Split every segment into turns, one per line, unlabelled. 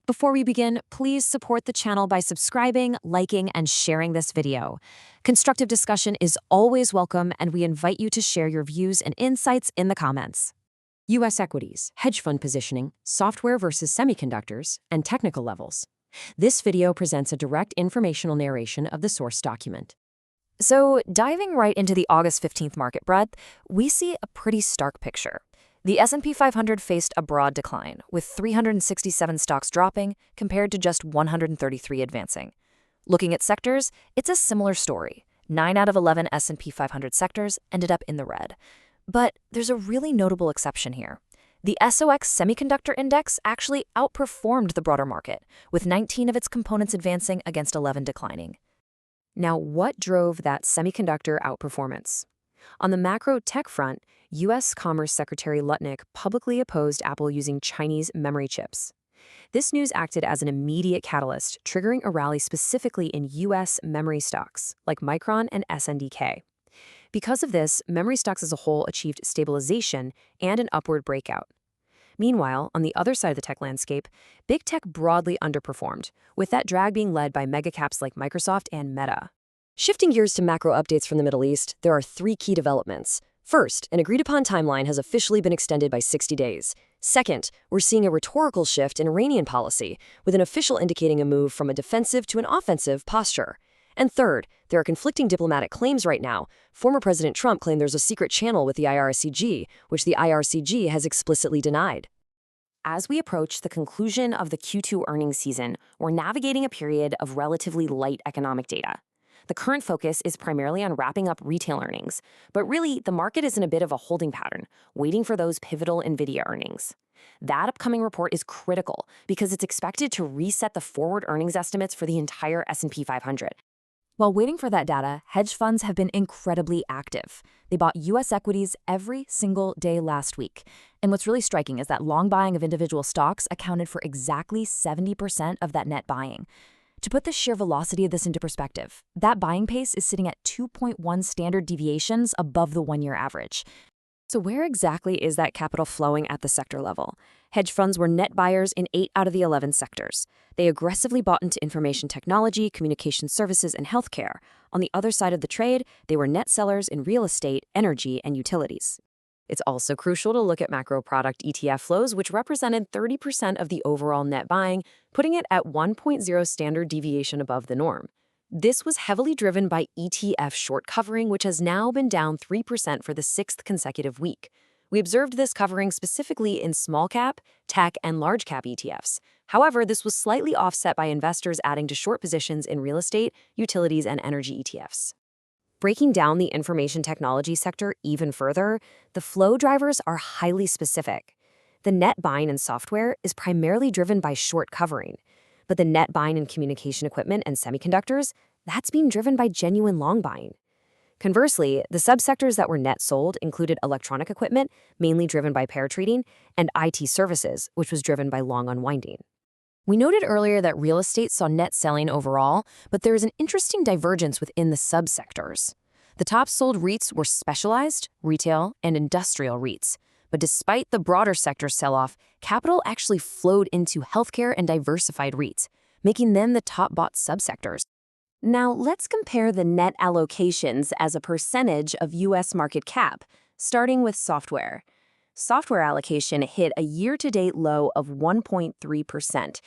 Before we begin, please support the channel by subscribing, liking, and sharing this video. Constructive discussion is always welcome, and we invite you to share your views and insights in the comments. U.S. equities, hedge fund positioning, software versus semiconductors, and technical levels. This video presents a direct informational narration of the source document. So, diving right into the August 15th market breadth, we see a pretty stark picture. The S&P 500 faced a broad decline, with 367 stocks dropping compared to just 133 advancing. Looking at sectors, it's a similar story. 9 out of 11 S&P 500 sectors ended up in the red. But there's a really notable exception here. The SOX Semiconductor Index actually outperformed the broader market, with 19 of its components advancing against 11 declining. Now, what drove that semiconductor outperformance? On the macro tech front, U.S. Commerce Secretary Lutnick publicly opposed Apple using Chinese memory chips. This news acted as an immediate catalyst, triggering a rally specifically in U.S. memory stocks, like Micron and SNDK. Because of this, memory stocks as a whole achieved stabilization and an upward breakout. Meanwhile, on the other side of the tech landscape, big tech broadly underperformed, with that drag being led by megacaps like Microsoft and Meta. Shifting gears to macro updates from the Middle East, there are 3 key developments. First, an agreed-upon timeline has officially been extended by 60 days. Second, we're seeing a rhetorical shift in Iranian policy, with an official indicating a move from a defensive to an offensive posture. And third, there are conflicting diplomatic claims right now. Former President Trump claimed there's a secret channel with the IRCG, which the IRCG has explicitly denied. As we approach the conclusion of the Q2 earnings season, we're navigating a period of relatively light economic data. The current focus is primarily on wrapping up retail earnings, but really, the market is in a bit of a holding pattern, waiting for those pivotal NVIDIA earnings. That upcoming report is critical because it's expected to reset the forward earnings estimates for the entire S&P 500. While waiting for that data, hedge funds have been incredibly active. They bought U.S. equities every single day last week. And what's really striking is that long buying of individual stocks accounted for exactly 70% of that net buying. To put the sheer velocity of this into perspective, that buying pace is sitting at 2.1 standard deviations above the one-year average. So where exactly is that capital flowing at the sector level? Hedge funds were net buyers in 8 out of the 11 sectors. They aggressively bought into information technology, communication services, and healthcare. On the other side of the trade, they were net sellers in real estate, energy, and utilities. It's also crucial to look at macro product ETF flows, which represented 30% of the overall net buying, putting it at 1.0 standard deviation above the norm. This was heavily driven by ETF short covering, which has now been down 3% for the 6th consecutive week. We observed this covering specifically in small cap, tech, and large cap ETFs. However, this was slightly offset by investors adding to short positions in real estate, utilities, and energy ETFs. Breaking down the information technology sector even further, the flow drivers are highly specific. The net buying in software is primarily driven by short covering, but the net buying in communication equipment and semiconductors, that's being driven by genuine long buying. Conversely, the subsectors that were net sold included electronic equipment, mainly driven by pair trading, and IT services, which was driven by long unwinding. We noted earlier that real estate saw net selling overall, but there is an interesting divergence within the subsectors. The top sold REITs were specialized, retail, and industrial REITs. But despite the broader sector sell-off, capital actually flowed into healthcare and diversified REITs, making them the top bought subsectors. Now, let's compare the net allocations as a percentage of U.S. market cap, starting with software. Software allocation hit a year-to-date low of 1.3%.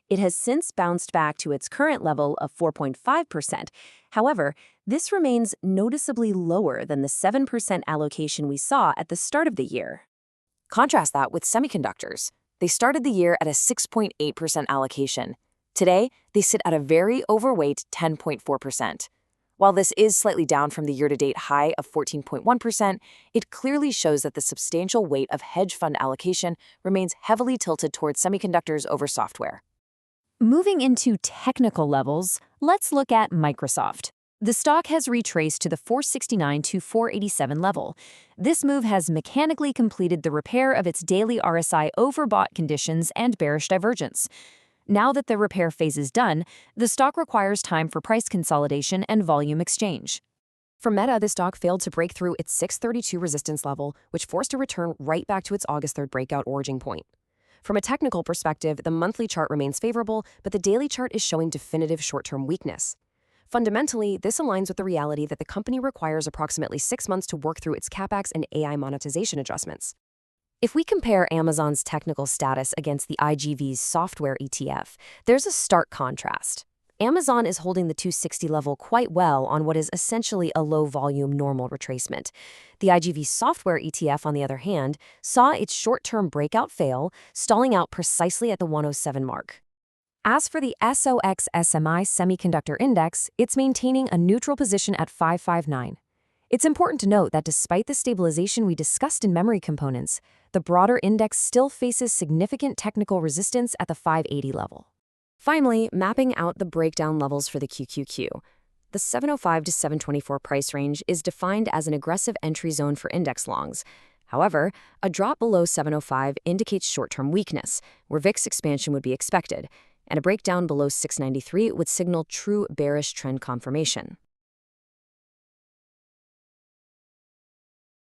It has since bounced back to its current level of 4.5%. However, this remains noticeably lower than the 7% allocation we saw at the start of the year. Contrast that with semiconductors. They started the year at a 6.8% allocation. Today, they sit at a very overweight 10.4%. While this is slightly down from the year-to-date high of 14.1%, it clearly shows that the substantial weight of hedge fund allocation remains heavily tilted towards semiconductors over software. Moving into technical levels, let's look at Microsoft. The stock has retraced to the 469 to 487 level. This move has mechanically completed the repair of its daily RSI overbought conditions and bearish divergence. Now that the repair phase is done, the stock requires time for price consolidation and volume exchange. For Meta, the stock failed to break through its 632 resistance level, which forced a return right back to its August 3rd breakout origin point. From a technical perspective, the monthly chart remains favorable, but the daily chart is showing definitive short-term weakness. Fundamentally, this aligns with the reality that the company requires approximately 6 months to work through its CapEx and AI monetization adjustments. If we compare Amazon's technical status against the IGV's software ETF, there's a stark contrast. Amazon is holding the 260 level quite well on what is essentially a low-volume normal retracement. The IGV software ETF, on the other hand, saw its short-term breakout fail, stalling out precisely at the 107 mark. As for the SOX SMI Semiconductor Index, it's maintaining a neutral position at 559. It's important to note that despite the stabilization we discussed in memory components, the broader index still faces significant technical resistance at the 580 level. Finally, mapping out the breakdown levels for the QQQ. The 705 to 724 price range is defined as an aggressive entry zone for index longs. However, a drop below 705 indicates short-term weakness, where VIX expansion would be expected, and a breakdown below 693 would signal true bearish trend confirmation.